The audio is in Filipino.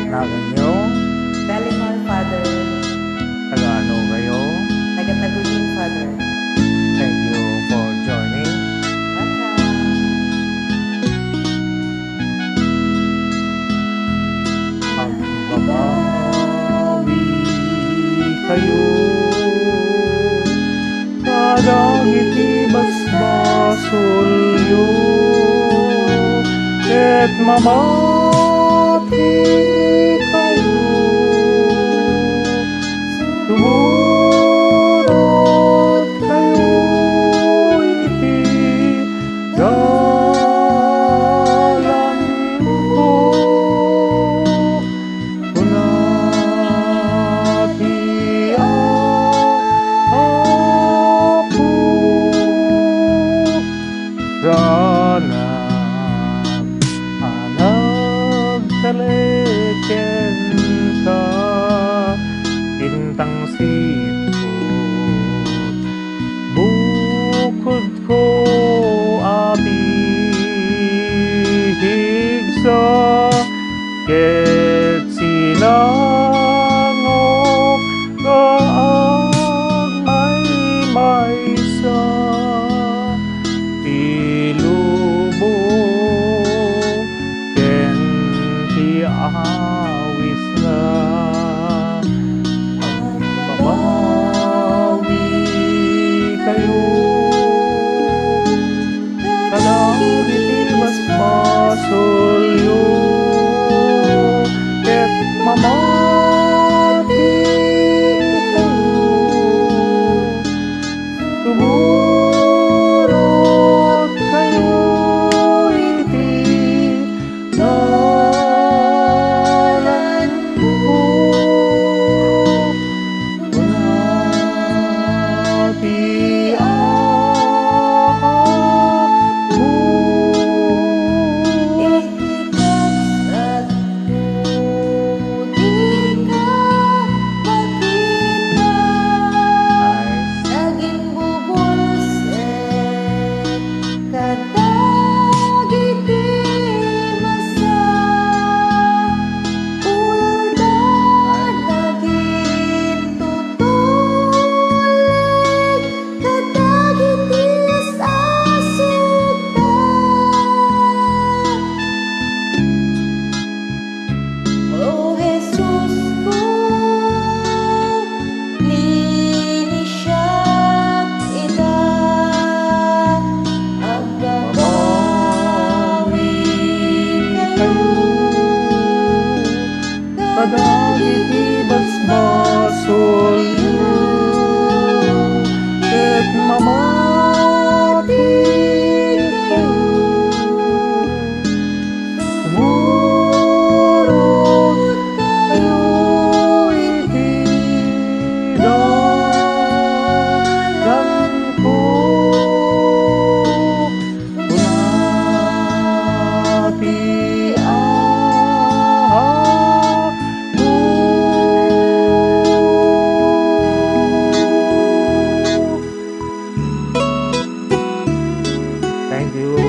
Naganyo, Dalimar, Father. taga-ano kayo? Taga-Tagulin, Father. Thank you for joining. Magbabawi kayo, kadagiti basbasolyo, ket mamati kayo. Sumunod kayo iti dalan ko. Kunati ako sana nagtaleken ka intang sipot bukod ko abihig sa ket sinangok kaang maysa tilubong ken ti awis nga magbabawi kayo kadagiti basbasolyo ket mamati kayo. Sumunod kayo iti dalan ko. Kunati ako kadagiti basbasolyo ket mamati kayo. Sumunod kayo iti dalan ko. Kunati thank you.